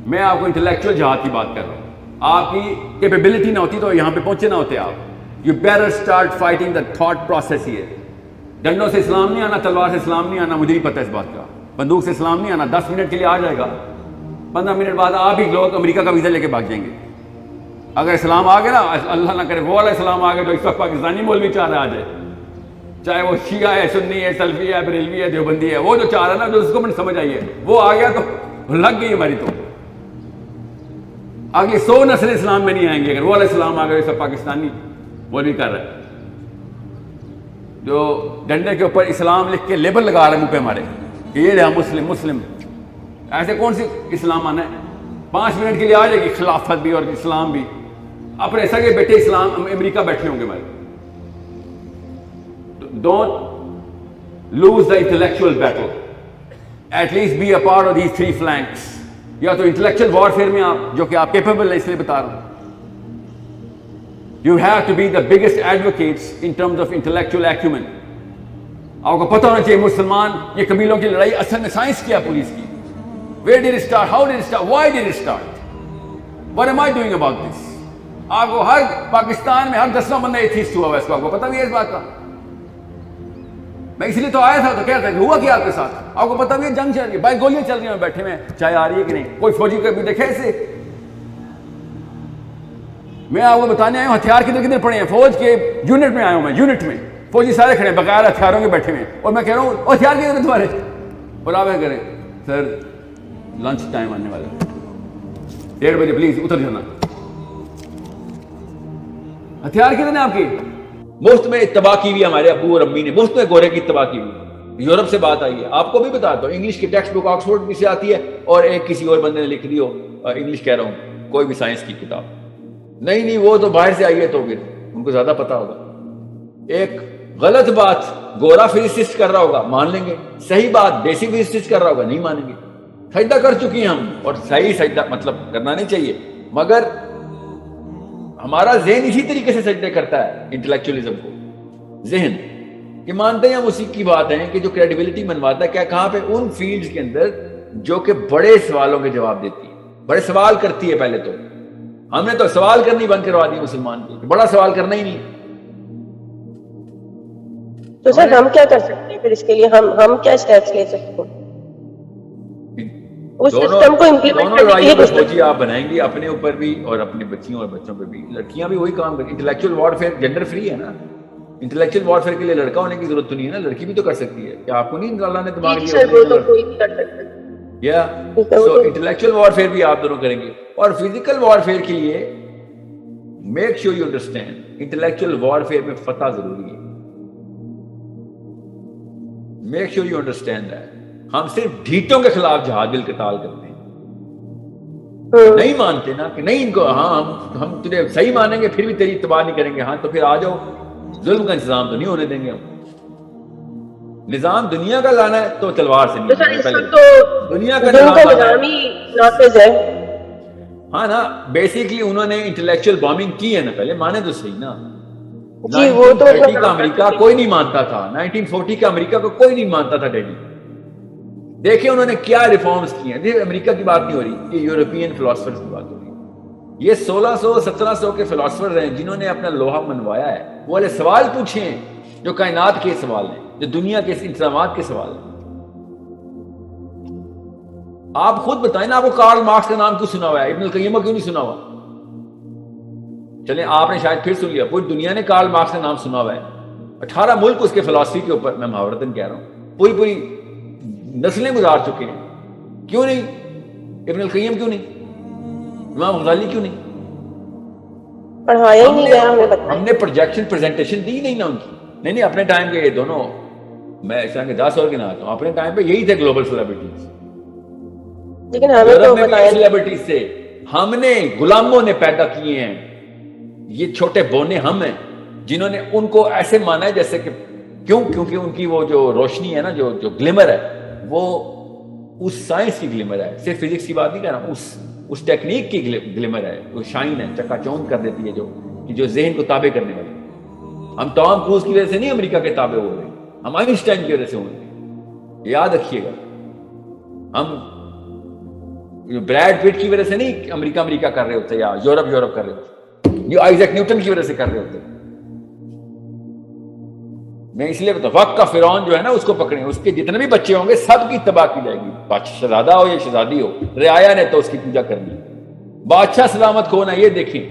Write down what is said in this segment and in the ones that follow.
میں آپ کو انٹلیکچوئل جہاد کی بات کر رہا ہوں. آپ کی کیپیبلٹی نہ ہوتی تو یہاں پہ پہنچے نہ ہوتے آپ. You better start fighting the thought process ہی ہے. ڈنڈوں سے اسلام نہیں آنا, تلوار سے اسلام نہیں آنا, مجھے نہیں پتہ اس بات کا. بندوق سے اسلام نہیں آنا. 10 منٹ کے لیے آ جائے گا, 15 منٹ بعد آپ ہی لوگ امریکہ کا ویزا لے کے بھاگ جائیں گے. اگر اسلام آ گیا نا, اللہ نہ کرے وہ والا اسلام آ گیا تو اس وقت پاکستانی مولوی چاہ رہا آ جائے, چاہے وہ شیعہ ہے, سنی ہے, سلفی ہے, بریلوی ہے, دیوبندی ہے, وہ جو چاہ رہا ہے نا, جو اس کو مجھے سمجھ آئی ہے, وہ آ گیا تو لگ گئی ہماری. تو اگلی 100 نسل اسلام میں نہیں آئیں گے اگر وہ والا اسلام آ گیا سب پاکستانی مولوی کر رہا ہے, جو ڈنڈے کے اوپر اسلام لکھ کے لیبل لگا رہے ہیں منہ پہ ہمارے کہ یہ رہا مسلم مسلم. ایسے کون سی اسلام آنا ہے؟ 5 منٹ کے لیے آ جائے گی خلافت بھی اور اسلام بھی. اپنے سگے بیٹے اسلام امریکہ بیٹھے ہوں گے ہمارے. Don't lose the intellectual battle, at least be a part of these 3 flanks. یا تو انٹلیکچوئل وارفیئر میں آپ, جو کہ آپ کیپیبل ہیں, اس لیے بتا رہا ہوں. You have to be the biggest advocates in terms of intellectual acumen. آپ کو پتہ ہونا چاہیے مسلمان یہ قبیلوں کی لڑائی اصل میں سائنس کیا پولیس کی. Where did it start? How did it start? Why did it start? What am I doing about this? آپ کو ہر پاکستان میں ہر 10واں بندہ ایتھیسٹ ہوا ہوا ہے, اس کو آپ کو پتہ بھی ہے اس بات کا. میں اس لیے تو آیا تھا, تو کیا تھا ہوا کیا آپ کے ساتھ, آپ کو پتہ بھی ہے جنگ چل رہی ہے, بھائی گولیاں چل رہی ہیں, بیٹھے میں چائے آ رہی ہے کہ نہیں, کوئی فوجی کو بھی دیکھے اسے. میں آپ کو بتانے آیا ہوں ہتھیار کدھر کدھر پڑے ہیں. فوج کے یونٹ میں آیا ہوں میں, یونٹ میں فوجی سارے کھڑے ہیں بغیر ہتھیاروں کے بیٹھے ہوئے, اور میں کہہ رہا ہوں ہتھیار کدھر ہیں تمہارے, اور آپ کریں سر لنچ ٹائم آنے والا ہے 1:30 بجے پلیز اتر جانا. ہتھیار کتنے آپ کی؟ مفت میں اتباع کی ہوئی ہمارے ابو اور امی نے, مفت میں گورے کی اتباع کی ہوئی. یورپ سے بات آئی ہے, آپ کو بھی بتاتا ہوں, انگلش کی ٹیکسٹ بک آکسفورڈ میں سے آتی ہے, اور ایک کسی اور بندے نے لکھ دی ہو, انگلش کہہ رہا ہوں, کوئی بھی سائنس کی کتاب. نہیں وہ تو باہر سے آئی ہے, تو پھر ان کو زیادہ پتا ہوگا. ایک غلط بات گورا فزسسٹ کر رہا ہوگا, مان لیں گے. صحیح بات بیسک فزسسٹ کر رہا ہوگا, نہیں مانیں گے. سجدہ کر چکی ہیں ہم, اور صحیح سجدہ مطلب کرنا نہیں چاہیے, مگر ہمارا ذہن اسی طریقے سے سجدے کرتا ہے انٹلیکچولیزم کو. ذہن یہ مانتے ہیں ہم اسی کی بات ہے کہ جو کریڈیبلٹی منواتا ہے کیا کہاں پہ, ان فیلڈز کے اندر جو کہ بڑے سوالوں کے جواب دیتی ہے, بڑے سوال کرتی ہے. پہلے تو ہم نے تو سوال کرنی بند کروا دی مسلمان کی, بڑا سوال کرنا ہی نہیں. تو سر ہم کیا کر سکتے ہیں پھر اس کے لیے, ہم کیا اسٹیپس لے سکتے ہیں اس سسٹم کو امپلیمنٹ کرنے کے لیے؟ فوجی آپ بنائیں گے اپنے اوپر بھی اور اپنی بچیوں اور بچوں پہ بھی. لڑکیاں بھی وہی کام کریں. انٹلیکچوئل وارفیئر جینڈر فری ہے نا, انٹلیکچوئل وارفیئر کے لیے لڑکا ہونے کی ضرورت تو نہیں ہے نا, لڑکی بھی تو کر سکتی ہے. کیا آپ کو نہیں اللہ نے دماغ دیا؟ یا سو انٹلیکچوئل وارفیئر بھی آپ دونوں کریں گے. اور فزیکل وارفیئر کے لیے make sure you understand, intellectual warfare میں فتح ضروری ہے. Make sure you understand that. ہم صرف ڈھیٹوں کے خلاف جہاد بالقتال کرتے ہیں. نہیں مانتے نا کہ نہیں ان کو, ہاں ہم تجھے صحیح مانیں گے پھر بھی تیری اتباع نہیں کریں گے. ہاں تو پھر آ جاؤ, ظلم کا انتظام تو نہیں ہونے دیں گے ہم. نظام دنیا کا لانا ہے تو تلوار سے نہیں, دنیا کا نظام نافذ ہے. ہاں نا, بیسیکلی انہوں نے انٹلیکچوئل بامبنگ کی ہے نا, پہلے مانے تو صحیح نا. جی وہ تو 1930 کا امریکہ کوئی نہیں مانتا تھا, 1940 کا امریکہ کو کوئی نہیں مانتا تھا ڈیلی. دیکھیں انہوں نے کیا ریفارمز کی ہیں. امریکہ کی بات نہیں ہو رہی, یہ یورپین فلاسفرز کی بات ہو رہی ہے. یہ 1600-1700 کے فلاسفرز ہیں جنہوں نے اپنا لوہا منوایا ہے. وہ والے سوال پوچھے ہیں جو کائنات کے سوال ہیں, جو دنیا کے انتظامات کے سوال ہیں. آپ خود بتائیں نا, آپ کو کارل مارکس کا نام کیوں سنا ہوا ہے, ابن القیم کیوں نہیں سنا ہوا؟ چلیں آپ نے شاید پھر سن لیا, پوری دنیا نے کارل مارکس کا نام سنا ہوا ہے. 18 ملک اس کے فلسفی کے اوپر, میں محاورتاً کہہ رہا ہوں, پوری نسلیں گزار چکے ہیں. کیوں نہیں ابن القیم, کیوں نہیں امام غزالی, کیوں نہیں پڑھایا ہی نہیں گیا؟ ہم نے پروجیکشن پریزنٹیشن دی نہیں نا ان کی. نہیں اپنے ٹائم کے یہ دونوں, میں اس طرح کے 10 اور گنا آتا ہوں, اپنے ٹائم پہ یہی تھے گلوبل سیلیبریٹیز. لیکن ہمیں تو سیلیبریٹیز سے ہم نے غلاموں نے پیدا کیے ہیں. یہ چھوٹے بونے ہم ہیں جنہوں نے ان کو ایسے مانا ہے جیسے کہ کیونکہ ان کی وہ جو روشنی ہے نا, جو گلیمر ہے, وہ اس سائنس کی گلیمر ہے. صرف فزکس کی بات نہیں کر رہا ہوں, اس ٹیکنیک کی گلیمر ہے, وہ شائن ہے, چکا چوند کر دیتی ہے جو ذہن کو تابع کرنے والی. ہم ٹام کروز کی وجہ سے نہیں امریکہ کے تابع ہو رہے, ہم آئنسٹائن کی وجہ سے ہو رہے. یاد رکھیے گا, ہم بریڈ پٹ کی وجہ سے نہیں امریکہ کر رہے ہوتے یا یورپ کر رہے ہوتے, یہ آئزیک نیوٹن کی وجہ سے کر رہے ہوتے. میں اس لیے بتاؤں وقت کا فرعون جو ہے نا اس کو پکڑیں, اس کے جتنے بھی بچے ہوں گے سب کی تباہ کی جائے گی, شہزادہ ہو یا شہزادی ہو, رعایا نے تو اس کی پوجا کرنی. بادشاہ سلامت کون ہے یہ دیکھیں,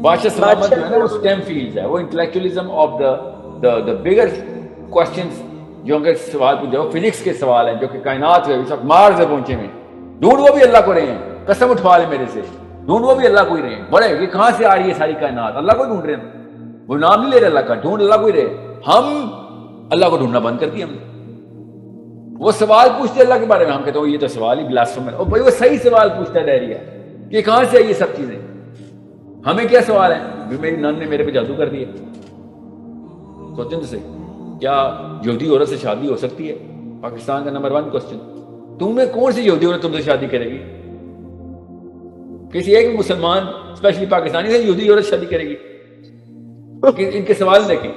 بادشاہ سلامت جو ہے نا وہ اسٹیم فیلڈ ہے, وہ intellectualism of the bigger questions جو کہ سوال پوچھے وہ فزکس کے سوال ہیں جو کہ کائنات ہے, اس وقت مارس سے پہنچے ہوئے, ڈھونڈ وہ بھی اللہ کو رہے ہیں, قسم اٹھوا لیں میرے سے, ڈھونڈ وہ بھی اللہ کو ہی رہے ہیں. بڑے یہ کہاں سے آ رہی ہے ساری کائنات, اللہ کو ڈھونڈ رہے ہیں, وہ نام نہیں لے رہے اللہ کا, ڈھونڈ اللہ کو ہی رہے. ہم اللہ کو ڈھونڈنا بند کر دیا ہم نے. وہ سوال پوچھتے اللہ کے بارے میں, ہم کہتے ہیں یہ تو سوال ہی بلاسفیمس, اور بھائی وہ صحیح سوال پوچھتا ہے ڈائریا کہ کہاں سے ہے یہ سب چیزیں. ہمیں کیا سوال ہے, میری نان نے میرے پہ جادو کر دیا. سوچیں سے کیا یہودی عورت سے شادی ہو سکتی ہے؟ پاکستان کا نمبر 1 کوسچن. تم میں کون سی یہودی عورت تم سے شادی کرے گی؟ کسی ایک مسلمان اسپیشلی پاکستانی سے یہودی عورت شادی کرے گی؟ ان کے سوال دیکھیں.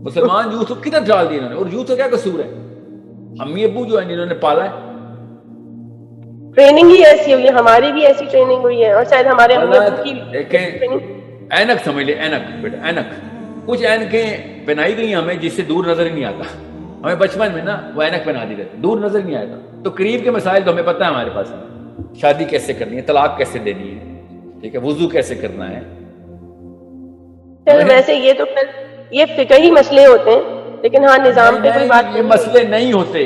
مسلمان یوتھ کو کدھر ڈال دیا انہوں نے, اور یوتھ کا کیا قصور ہے؟ امی ابو جو ہیں جنہوں نے پالا ہے, ٹریننگ ہی ایسی ہوئی ہے, ہماری بھی ایسی ٹریننگ ہوئی ہے, اور شاید ہمارے امی ابو کی دیکھیں. اینک سمجھ لیں, اینک بیٹا اینک, کچھ اینکیں پہنائی گئی ہمیں جس سے دور نظر ہی نہیں آتا. ہمیں بچپن میں نا وہ اینک پہنا دی رہتی, دور نظر نہیں آتا. تو قریب کے مسائل تو ہمیں پتہ ہے ہمارے پاس, شادی کیسے کرنی ہے, طلاق کیسے دینی ہے, ٹھیک ہے, وضو کیسے کرنا ہے. ویسے یہ تو پھر یہ فقہی مسئلے ہوتے ہیں, لیکن ہاں نظام پہ کوئی بات یہ مسئلے نہیں ہوتے,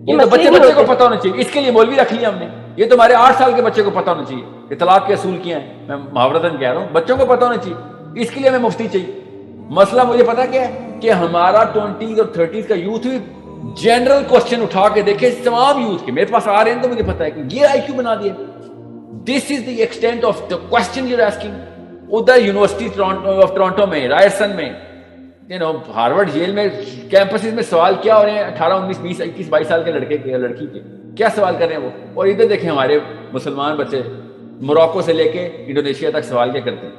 یہ تو بچے کو پتہ ہونا چاہیے. اس کے لیے مولوی رکھ لیا ہم نے, یہ تو ہمارے 8 سال کے بچے کو پتہ ہونا چاہیے کہ طلاق کے اصول کیا ہیں. میں محاورتاً کہہ رہا ہوں بچوں کو پتہ ہونا چاہیے, اس کے لیے ہمیں مفتی چاہیے. مسئلہ مجھے پتا کیا ہے کہ ہمارا 20s اور 30s کا یوتھ جنرل کوسچن اٹھا کے دیکھے تمام یوتھ کے, میرے پاس آ رہے ہیں تو مجھے پتا ہے کہ یہ آئی کیو بنا دیا. This is the extent of the question you are asking. ادھر یونیورسٹی آف ٹورانٹو میں, رائرسن میں, ہارورڈ ییل میں کیمپسز میں سوال کیا ہو رہے ہیں 18 19 20 21 22 سال کے لڑکے کے لڑکی کے, کیا سوال کر رہے ہیں وہ. اور ادھر دیکھیں ہمارے مسلمان بچے موراکو سے لے کے انڈونیشیا تک سوال کیا کرتے ہیں,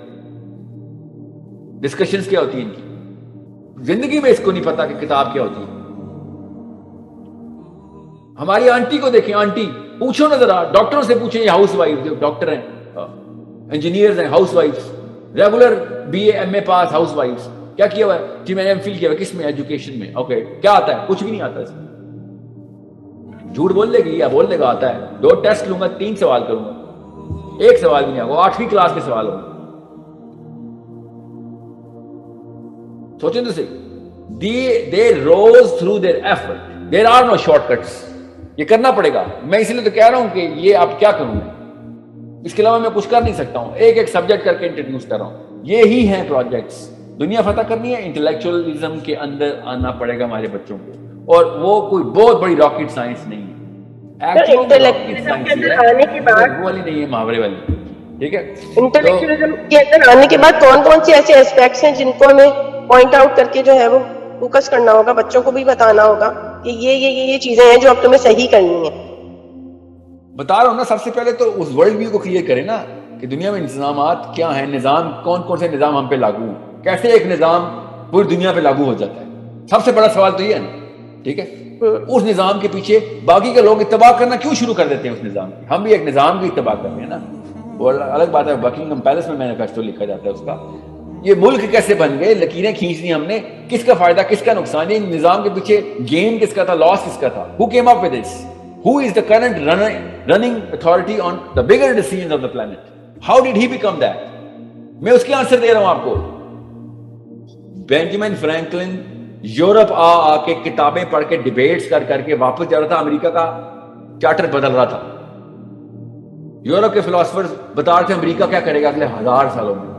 ڈسکشنز کیا ہوتی ہیں ان کی. زندگی میں اس کو نہیں پتا کہ کتاب کیا ہوتی ہے. ہماری آنٹی کو دیکھیں, آنٹی پوچھو نا ذرا, ڈاکٹروں سے پوچھیں, یہ ہاؤس وائف جو ڈاکٹر ہیں, انجینئرز ہیں, house wife, regular BA MA پاس ہاؤس وائف, کیا کیا ہوا ہے جی میں نے MPhil کیا ہوا, کس میں, ایجوکیشن میں. اوکے کیا آتا ہے, کچھ بھی نہیں آتا. اس جھوٹ بول لے گی یا بول لے گا آتا ہے. 2 ٹیسٹ لوں گا, 3 سوال کروں گا, 1 سوال بھی نہیں آگا, 8ویں کلاس کے سوال ہوگا. سوچیں تو صحیح. They rose through their effort. There are no shortcuts. یہ کرنا پڑے گا. میں اس لیے تو کہہ رہا ہوں کہ یہ اب کیا کروں میں, اس کے علاوہ میں کچھ کر نہیں سکتا ہوں. ایک سبجیکٹ کر کے انٹروڈیوس کر رہا ہوں. یہی ہیں پروجیکٹس. دنیا فتح کرنی ہے, انٹلیکچوئلزم کے اندر آنا پڑے گا ہمارے بچوں کو, اور وہ کوئی بہت بڑی راکٹ سائنس نہیں ہے. انٹلیکچوئلزم کے اندر آنے کے بعد وہ والی نہیں ہے, محاورے والی, ٹھیک ہے. انٹلیکچوئلزم کے اندر آنے کے بعد کون کون سے ایسے اسپیکٹس ہیں جن کو ہمیں پوائنٹ آؤٹ کر کے جو ہے وہ فوکس کرنا ہوگا, بچوں کو بھی بتانا ہوگا کہ یہ چیزیں ہیں جو اب تمہیں صحیح کرنی ہیں. بتا رہا ہوں نا, سب سے پہلے تو اس ورلڈ ویو کو کلیئر کریں نا کہ دنیا میں انتظامات کیا ہیں, نظام کون کون سے نظام ہم پہ لاگو ہیں, کیسے ایک نظام پوری دنیا پہ لاگو ہو جاتا ہے. سب سے بڑا سوال تو یہ ہے نا, ٹھیک ہے. اس نظام کے پیچھے باقی کے لوگ اتباع کرنا کیوں شروع کر دیتے ہیں اس نظام کی. ہم بھی ایک نظام کی اتباع کر رہے ہیں نا, اور الگ بات ہے بکنگھم پیلس میں مینیفیسٹو لکھا جاتا ہے اس کا, یہ ملک کیسے بن گئے, لکیریں کھینچ لی ہم نے, کس کا فائدہ کس کا نقصان, یہ نظام کے پیچھے گین کس کا تھا, لاس کس کا تھا, who came up with this, who is the current running authority on the bigger decisions of the planet, how did he become that. میں اس کے آنسر دے رہا ہوں آپ کو. بینجامن فرینکلن یورپ آ کے کتابیں پڑھ کے ڈیبیٹس کر کے واپس جا رہا تھا, امریکہ کا چارٹر بدل رہا تھا. یورپ کے فلاسفرز بتا رہے تھے امریکہ کیا کرے گا اگلے 1000 سالوں میں.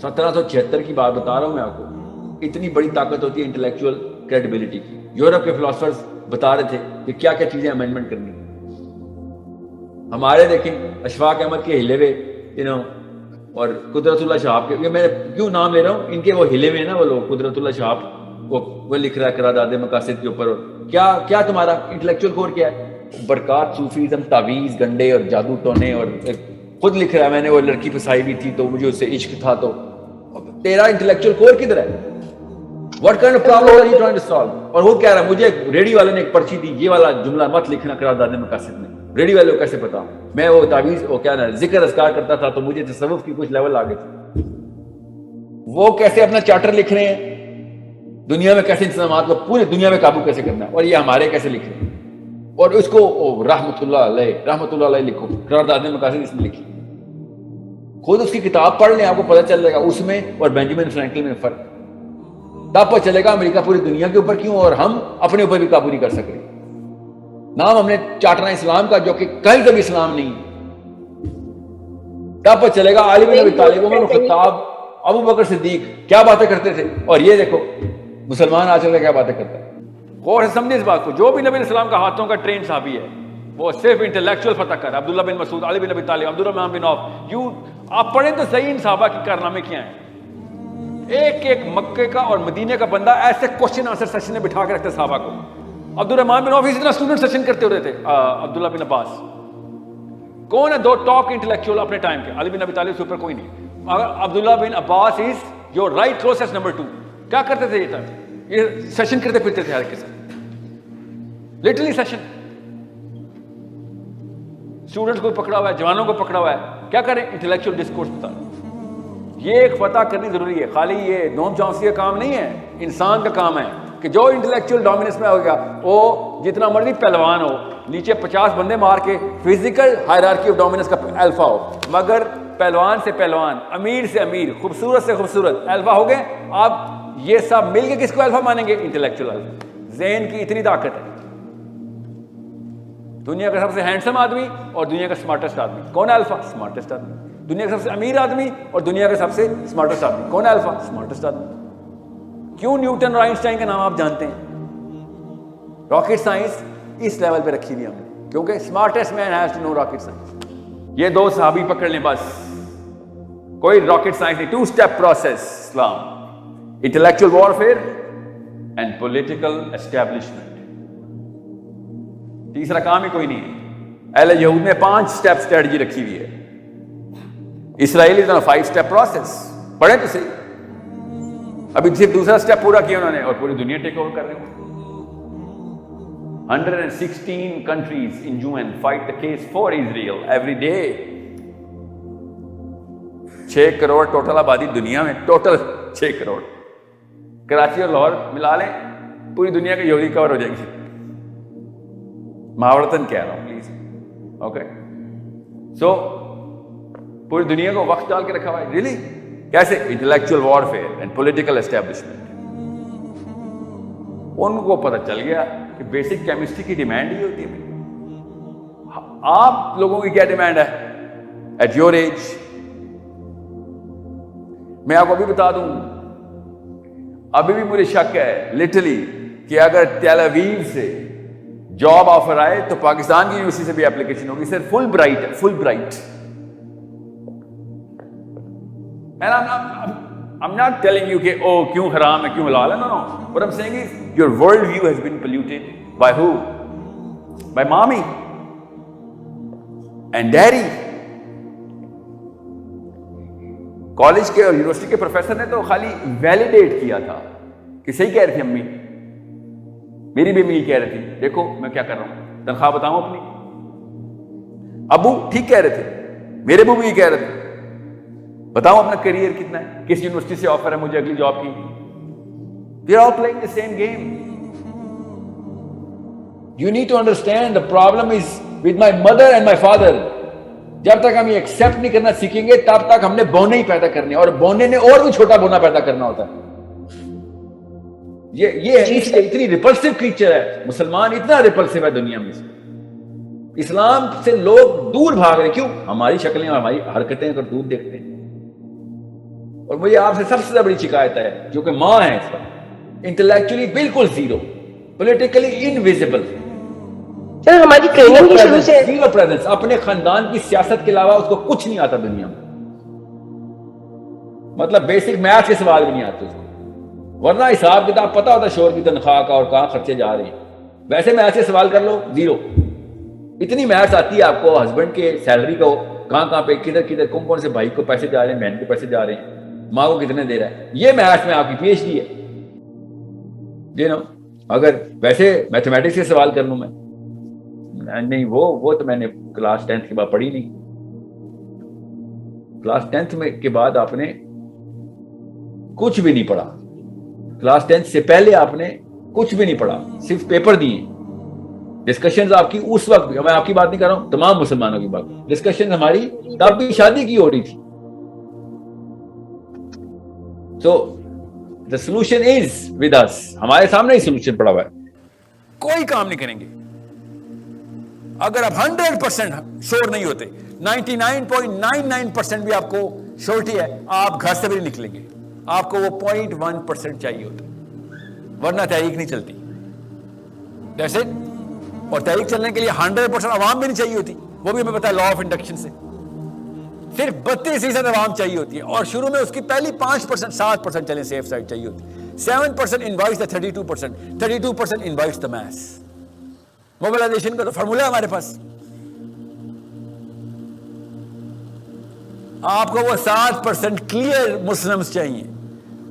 1776 کی بات بتا رہا ہوں میں آپ کو. اتنی بڑی طاقت ہوتی ہے انٹلیکچوئل کریڈیبلٹی کی. یورپ کے فلاسفرز بتا رہے تھے کہ کیا کیا چیزیں امینڈمنٹ کرنی. ہمارے دیکھیں اشفاق احمد کے ہلے ہوئے اور قدرت اللہ شہاب کے, میں کیوں نام لے رہا ہوں, ان کے وہ ہلے ہوئے نا وہ لوگ. قدرت اللہ شہاب وہ لکھ رہا ہے قرارداد مقاصد کے اوپر. کیا تمہارا انٹلیکچوئل کور کیا ہے؟ برکات, صوفیزم, تعویذ, گنڈے اور جادو ٹونے, اور خود لکھ رہا ہے میں نے وہ لڑکی پھنسائی بھی تھی تو مجھے اس سے عشق تھا. تو تیرا انٹلیکچوئل کور کدھر ہے؟ What kind of problem are you trying to solve? اور وہ کہہ رہا ہے مجھے ریڈیو والے نے ایک پرچی دی, یہ والا جملہ مت لکھنا قرارداد مقاصد میں. ریڈی والے کو کیسے پتا؟ میں وہ تعویذ وہ کیا نا ذکر اذکار کرتا تھا تو مجھے تصوف کی کچھ لیول آگے تھے. وہ کیسے اپنا چارٹر لکھ رہے ہیں دنیا میں, کیسے انتظامات کو پوری دنیا میں قابو کیسے کرنا ہے, اور یہ ہمارے کیسے لکھ رہے ہیں, اور اس کو رحمت اللہ علیہ لکھو, قرارداد مقاصد اس میں لکھی. خود اس کی کتاب پڑھ لیں, آپ کو پتہ چل جائے گا اس میں اور بینجامن فرینکلن میں فرق. تب پتہ چلے گا امریکہ پوری دنیا کے اوپر کیوں اور ہم اپنے اوپر بھی قابو نہیں کر سکتے. نام ہم نے چاٹنا اسلام کا جو کہ کل کبھی اسلام نہیں. تب پتہ چلے گا علی بن ابی طالب, عمر بن خطاب, ابو بکر صدیق کیا باتیں کرتے تھے, اور یہ دیکھو مسلمان آج کل کیا باتیں کرتا ہے. غور سے سمجھے اس بات کو, جو بھی نبی علیہ السلام کا ہاتھوں کا ٹرین صحابی ہے وہ صرف انٹلیکچوئل فتح کر, عبداللہ بن مسعود, علی بن ابی طالب, عبدالرحمن بن عوف. آپ پڑھیں تو صحیح ان صحابہ کی کارنامے کیا ہیں. ایک ایک مکے کا اور مدینے کا بندہ ایسے کوشچن آنسر سیشن میں بٹھا کے رکھتے صحابہ کو. عبدالرحمن بن عوف اتنا اسٹوڈنٹ سیشن کرتے ہوتے تھے. عبداللہ بن عباس. کون ہے دو ٹاپ انٹلیکچوئل اپنے ٹائم کے؟ علی بن ابی طالب سے اوپر کوئی نہیں. Abdullah bin Abbas is your right closest number 2. کیا کرتے تھے یہ سیشن کرتے پھرتے تھے ہر کے ساتھ, لٹرلی سیشن. اسٹوڈنٹس کو پکڑا ہوا ہے, جوانوں کو پکڑا ہوا ہے, کیا کریں؟ انٹلیکچوئل ڈسکورس بتا. یہ ایک فتح کرنی ضروری ہے. خالی یہ نوم چانسی کا کام نہیں ہے, انسان کا کام ہے کہ جو انٹلیکچوئل ڈومیننس میں ہوگا وہ جتنا مرضی پہلوان ہو, نیچے 50 بندے مار کے فزیکل ہائرارکی آف ڈومیننس کا الفا ہو, مگر پہلوان سے پہلوان, امیر سے امیر, خوبصورت سے خوبصورت الفا ہو گئے. آپ یہ سب مل کے کس کو الفا مانیں گے؟ Intellectual alpha. ذہن کی اتنی طاقت ہے. دنیا کا سب سے ہینڈسم آدمی اور دنیا کا سمارٹسٹ آدمی کون ہے؟ الفا. سمارٹسٹ آدمی. دنیا کا سب سے امیر آدمی اور دنیا کا سب سے سمارٹسٹ آدمی کون ہے؟ الفا. سمارٹسٹ آدمی. کیوں نیوٹن اور آئنسٹائن کا نام آپ جانتے ہیں؟ راکٹ سائنس اس لیول پہ رکھی ہوئی ہم نے, کیونکہ smartest man has to know rocket science. یہ دو صحابی پکڑ لیں بس, کوئی راکٹ سائنس نہیں. 2 step process Islam, intellectual warfare and political establishment. تیسرا کام ہی کوئی نہیں ہے. اہل یہود نے 5 اسٹیپ اسٹریٹجی رکھی ہوئی ہے. اسرائیلی 5 اسٹیپ پروسیس. پڑھیں تو صحیح. ابھی صرف دوسرا اسٹیپ پورا کیا انہوں نے اور پوری دنیا ٹیک اوور کر رہے ہیں. 116 countries in UN fight the case for Israel every day. 6 crore total آبادی دنیا میں, ٹوٹل 6 کروڑ. کراچی اور لاہور ملا لیں پوری دنیا کی یہودی کور ہو جائے گی. محاورتاً کہہ رہا ہوں پلیز. اوکے, سو پوری دنیا کو وقت ڈال کے رکھا ہوا ہے. ریلی کیسے؟ Intellectual warfare and political establishment. ان کو پتہ چل گیا کہ بیسک کیمسٹری کی ڈیمانڈ ہی ہوتی ہے. آپ لوگوں کی کیا ڈیمانڈ ہے ایٹ یور ایج؟ میں آپ کو ابھی بتا دوں, ابھی بھی مجھے شک ہے لٹرلی کہ اگر تیل اویو سے جاب آفر آئے تو پاکستان کی یونیورسٹی سے بھی اپلیکیشن ہوگی. صرف فل برائٹ ہے, فل bright. I'm not telling you کہ کیوں حرام ہے کیوں حلال ہے. No. What I'm saying is your world view has been polluted by who? By mommy and daddy. College کے اور یونیورسٹی کے پروفیسر نے تو خالی ویلیڈیٹ کیا تھا کہ صحیح کہہ رہی تھی امی, میری بھی امی کہہ رہی تھی دیکھو میں کیا کر رہا ہوں, تنخواہ بتاؤں اپنی. ابو ٹھیک کہہ رہے تھے, میرے ابو بھی یہ کہہ رہے تھے بتاؤ اپنا کریئر کتنا ہے, کس یونیورسٹی سے آفر ہے مجھے اگلی جاب کی. We are all playing the same game. You need to understand the problem is with my mother and my father. جب تک ہم یہ ایکسپٹ نہیں کرنا سیکھیں گے تب تک ہم نے بونے ہی پیدا کرنے, اور بونے نے اور بھی چھوٹا بونا پیدا کرنا ہوتا ہے. یہ اتنی ریپلسو کریچر ہے مسلمان, اتنا ریپلسو ہے دنیا میں. اسلام سے لوگ دور بھاگ رہے. کیوں؟ ہماری شکلیں اور ہماری حرکتیں اگر دور دیکھتے ہیں. اور مجھے آپ سے سب سے بڑی شکایت ہے جو کہ ماں ہے اس وقت, انٹلیکچولی بالکل زیرو, پولیٹیکلی انویزیبل. چلو ہماری ٹریننگ کی شروع سے زیرو پریزنس, اپنے خاندان کی سیاست کے علاوہ اس کو کچھ نہیں آتا دنیا میں. مطلب بیسک میتھ کے سوال بھی نہیں آتے اس کو, ورنہ حساب کتاب پتا ہوتا شوہر کی تنخواہ کا اور کہاں خرچے جا رہے ہیں. ویسے میتھ سے سوال کر لو, زیرو. اتنی میتھ آتی ہے آپ کو ہسبینڈ کے سیلری کو, کہاں پہ کدھر کدھر کون سے بھائی کو پیسے جا رہے ہیں, بہن کو پیسے جا رہے ہیں, ماں کو کتنے دے رہا ہے. یہ میتھ میں آپ کی پی ایچ ڈی ہے. اگر ویسے میتھمیٹکس سے سوال کر لوں میں, نہیں وہ تو میں نے کلاس 10th کے بعد پڑھی نہیں. کلاس 10th میں کے بعد آپ نے کچھ بھی نہیں پڑھا. کلاس 10th سے پہلے آپ نے کچھ بھی نہیں پڑھا, صرف پیپر دیے. ڈسکشنز آپ کی اس وقت, میں آپ کی بات نہیں کر رہا ہوں, تمام مسلمانوں کی بات, ڈسکشن ہماری تب بھی شادی کی ہو رہی تھی. سو the solution is with us. ہمارے سامنے ہی سولوشن پڑا ہوا ہے. کوئی کام نہیں کریں گے اگر آپ 100% شور نہیں ہوتے. 99.99% بھی آپ کو شورٹی ہے, آپ گھر سے بھی نہیں نکلیں گے. آپ کو وہ 0.1% چاہیے ہوتا, ورنہ تحریک نہیں چلتی. That's it. اور تحریک چلنے کے لیے 100% عوام بھی نہیں چاہیے ہوتی, وہ بھی ہمیں پتا ہے لا آف انڈکشن سے. صرف 32% عوام چاہیے ہوتی ہے, اور شروع میں اس کی پہلی 5% 7% چلیں سیف سائڈ چاہیے ہوتی ہے. 7% invites the 32%, 32% invites the mass. Mobilisation کا تو فارمولا ہے ہمارے پاس. آپ کو وہ 7% کلیئر مسلمز چاہیے,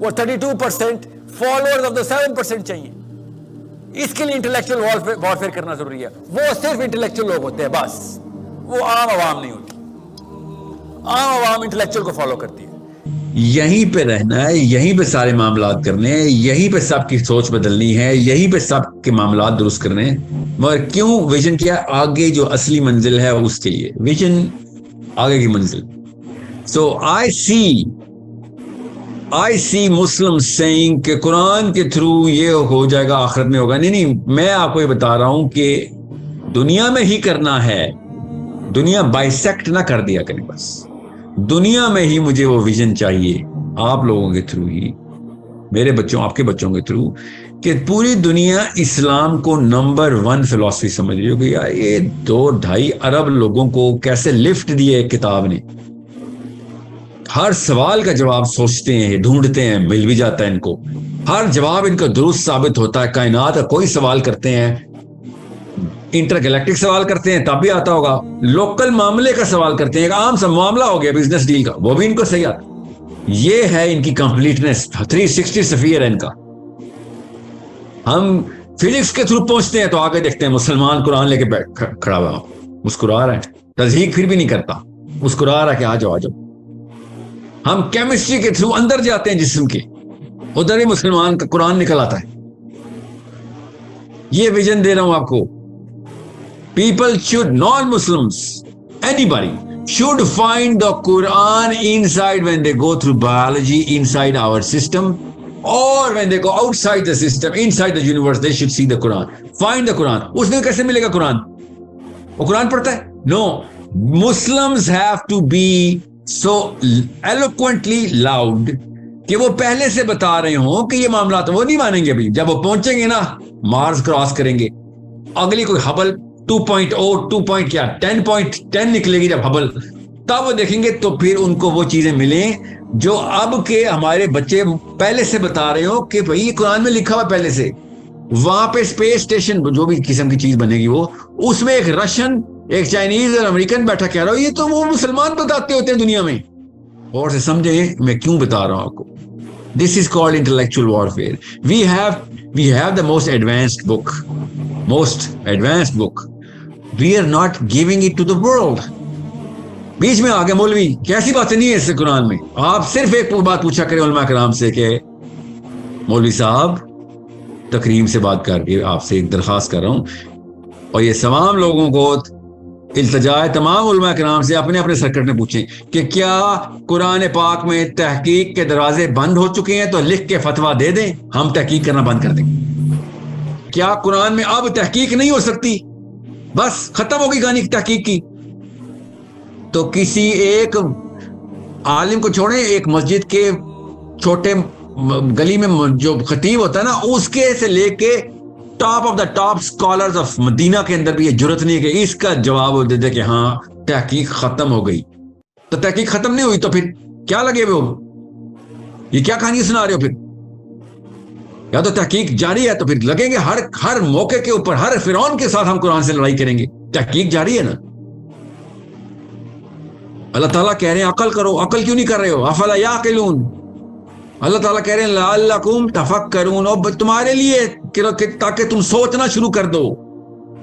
وہ 32% فالوورز آف دا 7% چاہیے. اس کے لیے انٹلیکچوئل وارفیئر کرنا ضروری ہے. وہ صرف انٹلیکچوئل لوگ ہوتے ہیں بس, وہ عام عوام نہیں ہوتی. عام عوام انٹلیکچوئل کو فالو کرتی ہے. یہیں پہ رہنا ہے, یہیں پہ سارے معاملات کرنے ہیں, یہیں پہ سب کی سوچ بدلنی ہے, یہیں پہ سب کے معاملات درست کرنے ہیں. مگر کیوں ویژن کیا, آگے جو اصلی منزل ہے اس کے لیے ویژن, آگے کی منزل. سو I see Muslims saying کہ قرآن کے تھرو یہ ہو جائے گا, آخرت میں ہوگا. نہیں, میں آپ کو یہ بتا رہا ہوں کہ دنیا میں ہی کرنا ہے. دنیا بائیسیکٹ نہ کر دیا کریں, بس دنیا میں ہی مجھے وہ ویژن چاہیے, آپ لوگوں کے تھرو ہی, میرے بچوں, آپ کے بچوں کے تھرو, کہ پوری دنیا اسلام کو نمبر 1 فلسفی سمجھ رہی ہو. کہ یار یہ 2-2.5 ارب لوگوں کو کیسے لفٹ دیے ایک کتاب نے. ہر سوال کا جواب سوچتے ہیں, ڈھونڈتے ہیں, مل بھی جاتا ہے ان کو. ہر جواب ان کا درست ثابت ہوتا ہے. کائنات کا کوئی سوال کرتے ہیں, انٹر گلیکٹک سوال کرتے ہیں تب بھی آتا ہوگا. لوکل معاملے کا سوال کرتے ہیں, ایک عام سا معاملہ ہو گیا بزنس ڈیل کا, وہ بھی ان کو صحیح آتا. یہ ہے ان کی کمپلیٹنس, 360 سفیر ہے ان کا. ہم فزکس کے تھرو پہنچتے ہیں تو آگے دیکھتے ہیں مسلمان قرآن لے کے کھڑا ہوا, مسکرا رہا ہے, تصدیق پھر بھی نہیں کرتا, مسکرا رہا ہے کہ آ جاؤ آ جاؤ. ہم کیمسٹری کے تھرو اندر جاتے ہیں جسم کے, ادھر ہی مسلمان کا قرآن نکل آتا ہے. یہ ویژن دے رہا ہوں آپ کو. People should, non-Muslims, anybody should find the Quran inside when they go through biology, inside our system, or when they go outside the system, inside the universe, they should see the Quran. Find the Quran. اس میں کیسے ملے گا قرآن؟ وہ قرآن پڑھتا ہے؟ No. Muslims have to be so eloquently loud کہ وہ پہلے سے بتا رہے ہوں کہ یہ معاملات, وہ نہیں مانیں گے. ابھی جب وہ پہنچیں گے نا, مارس کراس کریں گے, اگلی کوئی ہبل 10.10 نکلے گی جب ہبل, تب وہ دیکھیں گے تو پھر ان کو وہ چیزیں ملیں جو اب کے ہمارے بچے پہلے سے بتا رہے ہو کہ بھائی یہ قرآن میں لکھا ہوا پہلے سے. وہاں پہ اسپیس اسٹیشن جو بھی قسم کی چیز بنے گی, وہ اس میں ایک رشین, ایک چائنیز اور امریکن بیٹھا کہہ رہا ہو یہ تو وہ مسلمان بتاتے ہوتے ہیں دنیا میں. اور سے سمجھیں میں کیوں بتا رہا ہوں آپ کو. This is called intellectual warfare. We have the most advanced book. We are not giving it to the world. بیچ میں آگے مولوی کیسی باتیں نہیں ہے اس سے قرآن میں. آپ صرف ایک بات پوچھا کریں علماء کرام سے کہ مولوی صاحب تکریم سے بات کر کے آپ سے ایک درخواست کر رہا ہوں, اور یہ تمام لوگوں کو التجا ہے, تمام علماء کرام سے اپنے اپنے سرکٹ میں پوچھیں کہ کیا قرآن پاک میں تحقیق کے دروازے بند ہو چکے ہیں تو لکھ کے فتویٰ دے دیں, ہم تحقیق کرنا بند کر دیں. کیا قرآن میں اب تحقیق نہیں ہو سکتی, بس ختم ہوگی کہانی تحقیق کی؟ تو کسی ایک عالم کو چھوڑیں, ایک مسجد کے چھوٹے گلی میں جو خطیب ہوتا ہے نا, اس کے سے لے کے top of the top scholars of Medina کے اندر بھی یہ جرت نہیں ہے کہ اس کا جواب وہ دے دے کہ ہاں تحقیق ختم ہو گئی. تو تحقیق ختم نہیں ہوئی تو پھر کیا لگے وہ, یہ کیا کہانی سنا رہے ہو؟ پھر یا تو تحقیق جاری ہے تو پھر لگیں گے ہر موقع کے اوپر, ہر فرعون کے ساتھ ہم قرآن سے لڑائی کریں گے. تحقیق جاری ہے نا. اللہ تعالیٰ کہہ رہے ہیں عقل کرو, عقل کیوں نہیں کر رہے ہو؟ افلا یعقلون. اللہ تعالیٰ کہہ رہے ہیں لعلکم تفکرون, اور تمہارے لیے تاکہ تم سوچنا شروع کر دو.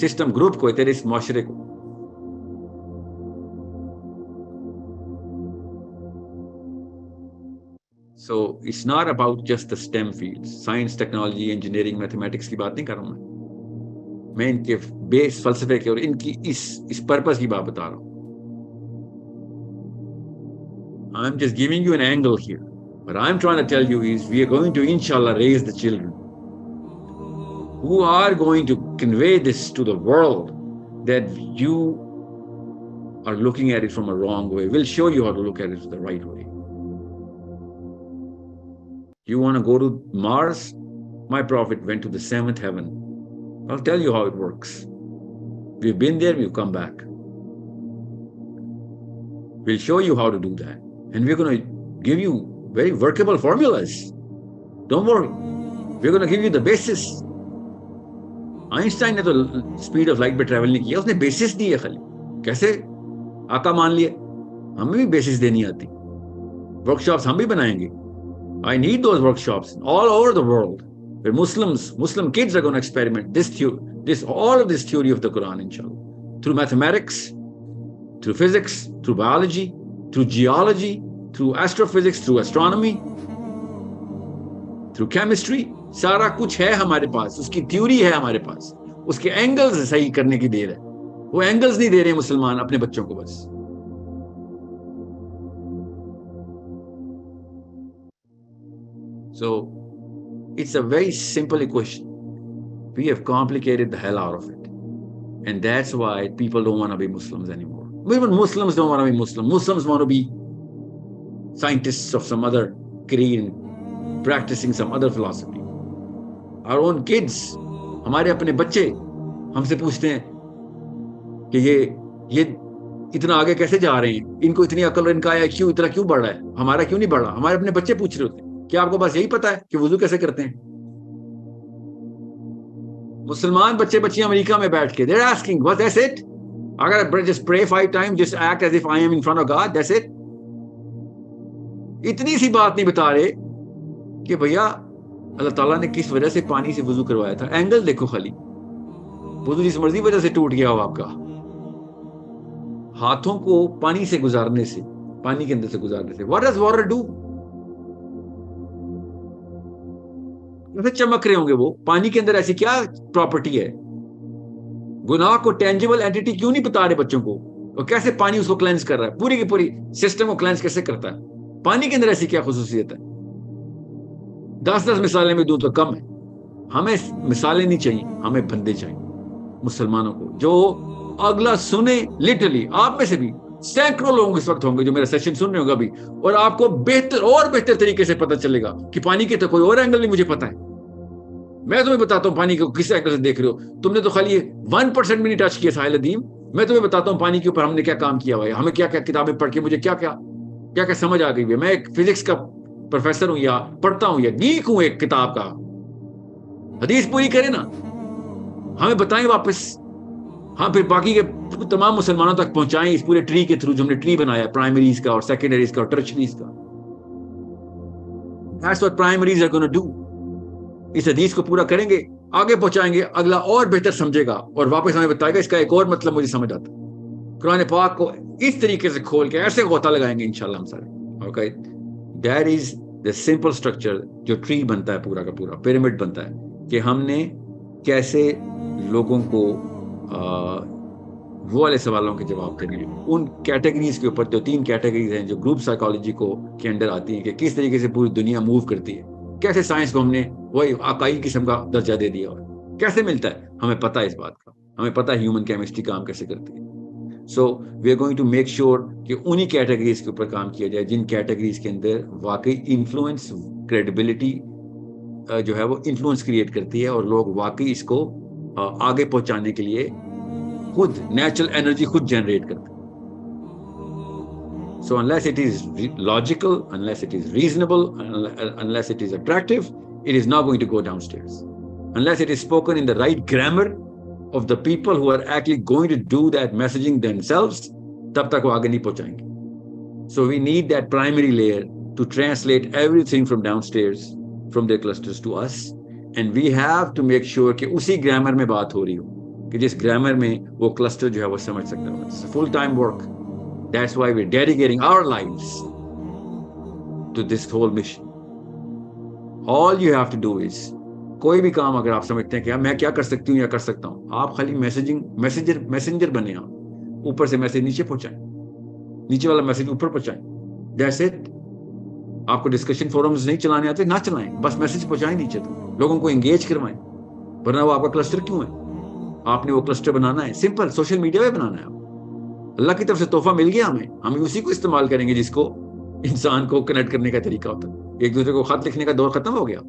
سسٹم گروپ کو، تیرے اس معاشرے کو. So it's not about just the STEM fields, science, technology, engineering, mathematics کی بات نہیں کر رہا ہوں میں ان کے بیس فلسفے کے اور ان کی اس پرپس کی بات بتا رہا ہوں. I'm just giving you an angle here. What I'm trying to tell you is we are going to inshallah raise the children who are going to convey this to the world that you are looking at it from a wrong way. We'll show you how to look at it the right way. You want to go to Mars? My prophet went to the 7th heaven. I'll tell you how it works. We've been there, we've come back. We'll show you how to do that. And we're going to give you very workable formulas. Don't worry. We're going to give you the basis. Einstein نے تو speed of light پہ travel نہیں کیا, اس نے basis دی ہے خالی. کیسے؟ آقا مان لیا. ہمیں بھی basis دینی آتی. Workshops ہم بھی بنائیں گے. I need those workshops all over the world where Muslim kids are going to experiment all of this theory of the Quran, inshallah, through mathematics, through physics, through biology, through geology, through astrophysics, through astronomy, through chemistry. سارا کچھ ہے ہمارے پاس, اس کی theory ہے ہمارے پاس, اس کے angles صحیح کرنے کی دیر ہے. وہ اینگلز نہیں دے رہے مسلمان اپنے بچوں کو بس. So it's a very simple equation. We have complicated the hell out of it. And that's why people don't want to be Muslims anymore. Even Muslims don't want to be Muslim. Muslims want to be scientists of some other creed, practicing some other philosophy. Our own kids, ہمارے اپنے بچے ہم سے پوچھتے ہیں کہ یہ اتنا آگے کیسے جا رہے ہیں, ان کو اتنی عقل اور ان کا IQ اتنا کیوں بڑھ رہا ہے, ہمارا کیوں نہیں بڑھ رہا. ہمارے اپنے بچے پوچھ رہے ہوتے ہیں. کیا آپ کو بس یہی پتا ہے کہ وضو کیسے کرتے ہیں؟ مسلمان بچے بچیاں امریکہ میں بیٹھ کے they're asking, what, that's it? اگر just pray 5 times, just act as if I am in front of God, that's it? اتنی سی بات نہیں بتا رہے کہ بھیا اللہ تعالیٰ نے کس وجہ سے پانی سے وضو کروایا تھا. اینگل دیکھو خالی. وضو جس مرضی وجہ سے ٹوٹ گیا ہو آپ کا, ہاتھوں کو پانی سے گزارنے سے, پانی کے اندر سے گزارنے سے. what does water do? چمک رہے ہوں گے وہ پانی کے اندر. ایسی کیا پراپرٹی ہے؟ گناہ کو ٹینجیبل اینٹیٹی کیوں نہیں بتا رہے بچوں کو, اور کیسے پانی اس کو کلینز کر رہا ہے, پوری کی پوری سسٹم کو کلینز کیسے کرتا ہے. پانی کے اندر ایسی کیا خصوصیت ہے؟ 10 مثالیں میں دوں تو کم ہے. ہمیں مثالیں نہیں چاہیے, ہمیں بندے چاہیے مسلمانوں کو جو اگلا سنے. لٹرلی آپ میں سے بھی سینکڑوں لوگ اس وقت ہوں گے جو میرا سیشن سن رہے ہوں گا بھی, اور آپ کو بہتر طریقے سے پتہ چلے گا کہ پانی کے تو کوئی اور اینگل نہیں مجھے پتا ہے. میں تمہیں بتاتا ہوں پانی کو کس اینگل سے دیکھ رہے ہو. تم نے تو خالی 1% بھی نہیں ٹچ کیا ساحل ادیم. میں تمہیں بتاتا ہوں پانی کے اوپر ہم نے کیا کام کیا ہوا ہے, ہمیں کیا کیا کتابیں پڑھ کے مجھے کیا کیا سمجھ آ گئی ہے. میں ایک فزکس کا پروفیسر ہوں, یا پڑھتا ہوں, یا گیک ہوں ایک کتاب کا. حدیث پوری کرے نا, ہمیں بتائیں واپس. ہاں پھر باقی کے تمام مسلمانوں تک پہنچائیں اس پورے ٹری کے تھرو جو ہم نے ٹری بنایا, پرائمریز کا اور سیکنڈریز کا اور ٹرشریز کا. That's what primaries are going to do. اس حدیث کو پورا کریں گے, آگے پہنچائیں گے, اگلا اور بہتر سمجھے گا اور واپس ہمیں بتائے گا اس کا ایک اور مطلب مجھے سمجھ آتا. قرآن پاک کو اس طریقے سے کھول کے ایسے غوطہ لگائیں گے انشاءاللہ ہم سارے. Okay, that is the simple structure جو ٹری بنتا ہے پورا کا پورا, پیرامڈ بنتا ہے کہ ہم نے کیسے لوگوں کو وہ والے سوالوں کے جواب کریں گے. ان کیٹیگریز کے اوپر جو 3 کیٹیگریز ہیں جو گروپ سائیکالوجی کو کے انڈر آتی ہیں, کہ کس طریقے سے پوری دنیا موو کرتی ہے, کیسے سائنس کو ہم نے وہی عقائی قسم کا درجہ دے دیا, اور کیسے ملتا ہے ہمیں پتہ ہے اس بات کا, ہمیں پتہ ہے ہیومن کیمسٹری کام کیسے کرتی ہے. So we are going to make sure کہ انہی کیٹیگریز کے اوپر کام کیا جائے جن کیٹیگریز کے اندر واقعی انفلوئنس, کریڈیبلٹی جو ہے وہ انفلوئنس کریٹ کرتی ہے, اور لوگ واقعی اس کو آگے پہنچانے کے لیے خود نیچرل انرجی خود جنریٹ کرتے ہیں. So unless it is logical, unless it is reasonable, unless it is attractive, it is not going to go downstairs. Unless it is spoken in the right grammar of the people who are actually going to do that messaging themselves, tab tak wo aage nahi pahunchayenge. So we need that primary layer to translate everything from downstairs, from their clusters to us, and we have to make sure کہ اسی grammar میں بات ہو رہی ہو کہ جس grammar میں وہ cluster جو ہے وہ سمجھ سکتا ہو. Full time work. That's why we are dedicating our lives to this whole mission. All you have to do is, کوئی بھی کام اگر آپ سمجھتے ہیں کہ میں کیا کر سکتی ہوں یا کر سکتا ہوں, آپ خالی میسنجر بنے, آپ اوپر سے میسج نیچے پہنچائیں, نیچے والا میسج اوپر پہنچائیں. That's it. آپ کو ڈسکشن فورمز نہیں چلانے آتے, نہ چلائیں, بس میسج پہنچائیں نیچے تک, لوگوں کو انگیج کروائیں. ورنہ وہ آپ کا کلسٹر کیوں ہے؟ آپ نے وہ کلسٹر بنانا ہے, سمپل سوشل میڈیا پہ بنانا ہے. اللہ کی طرف سے تحفہ مل گیا ہمیں, ہم اسی کو استعمال کریں گے جس کو انسان کو کنیکٹ کرنے کا طریقہ ہوتا ہے. ایک دوسرے کو خط لکھنے کا دور ختم ہو گیا.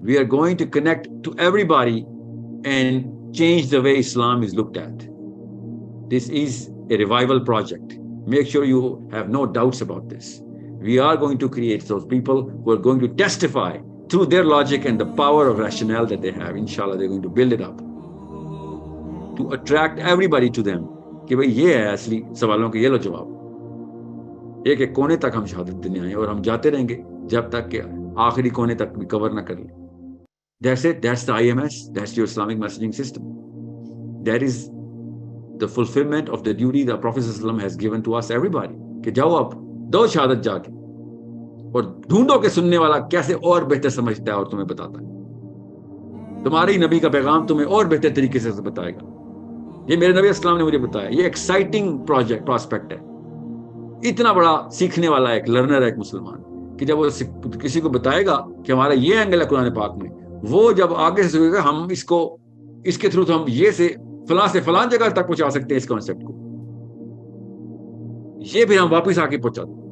We are going to connect to everybody and change the way Islam is looked at. This is a revival project. Make sure you have no doubts about this. We are going to create those people who are going to testify through their logic and the power of rationale that they have. Inshallah, they're going to build it up to attract everybody to them. کہ بھئی یہ ہے اصلی سوالوں کے یہ لو جواب. ایک ایک کونے تک ہم شہادت دینے آئے اور ہم جاتے رہیں گے جب تک کہ آخری کونے تک بھی کور نہ کر لیں. That's it. That's the IMS. That's your Islamic messaging system. That is the fulfillment of the duty the Prophet ﷺ has given to us, everybody. کہ جاؤ آپ دو شہادت جا کے اور ڈھونڈو کہ سننے والا کیسے اور بہتر سمجھتا ہے اور تمہیں بتاتا ہے. تمہارے نبی کا پیغام تمہیں اور بہتر طریقے سے بتائے گا. یہ میرے نبی اسلام نے مجھے بتایا. یہ ایکسائٹنگ پراسپیکٹ ہے. اتنا بڑا سیکھنے والا ایک لرنر ہے ایک مسلمان کہ جب وہ کسی کو بتائے گا کہ ہمارا یہ اینگل ہے قرآن پاک میں, وہ جب آگے سے سوچے گا ہم اس کے تھرو تو ہم یہ سے فلاں جگہ تک پہنچا سکتے ہیں اس کانسیپٹ کو. یہ پھر ہم واپس آ کے پہنچاتے ہیں.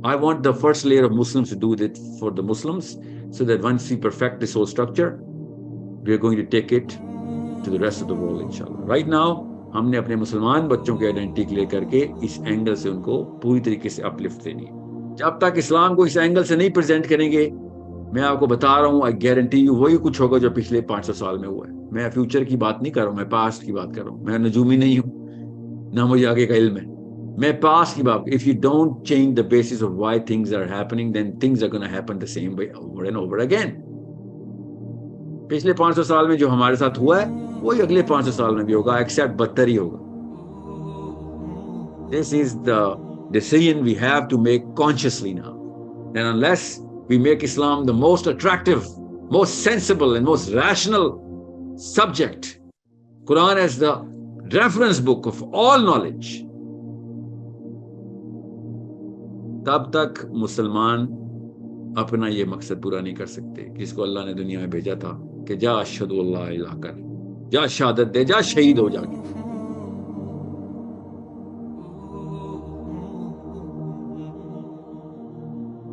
I want the first layer of Muslims to do that for the Muslims, so that once we perfect this whole structure, we are going to take it to the rest of the world, inshallah. Right now, ہم نے اپنے مسلمان بچوں کی identity clear کر کے اس angle سے ان کو پوری طریقے سے اپلفٹ دینی ہے. جب تک اسلام کو اس اینگل سے نہیں پریزنٹ کریں گے, میں آپ کو بتا رہا ہوں, آئی گارنٹی یو وہی کچھ ہوگا جو پچھلے 500 سال میں ہوا ہے. میں فیوچر کی بات نہیں کر رہا ہوں, میں پاسٹ کی بات کر رہا ہوں. میں نجومی نہیں ہوں, نہ مجھے آگے کا علم ہے. میں پاسٹ کی بات. If you don't change the basis of why things are happening, then things are going to happen the same way over and over again. پچھلے 500 سال میں جو ہمارے ساتھ ہوا ہے وہی اگلے 500 سال میں بھی ہوگا, ایکسیپٹ بدتر ہی ہوگا. This is the decision we have to make consciously now. And unless we make Islam the most attractive, most sensible and most rational subject, Quran as the reference book of all knowledge, تب تک مسلمان اپنا یہ مقصد پورا نہیں کر سکتے جس کو اللہ نے دنیا میں بھیجا تھا کہ جا اشہد اللہ الہ کر, جا شہادت دے, جا شہید ہو جا کے.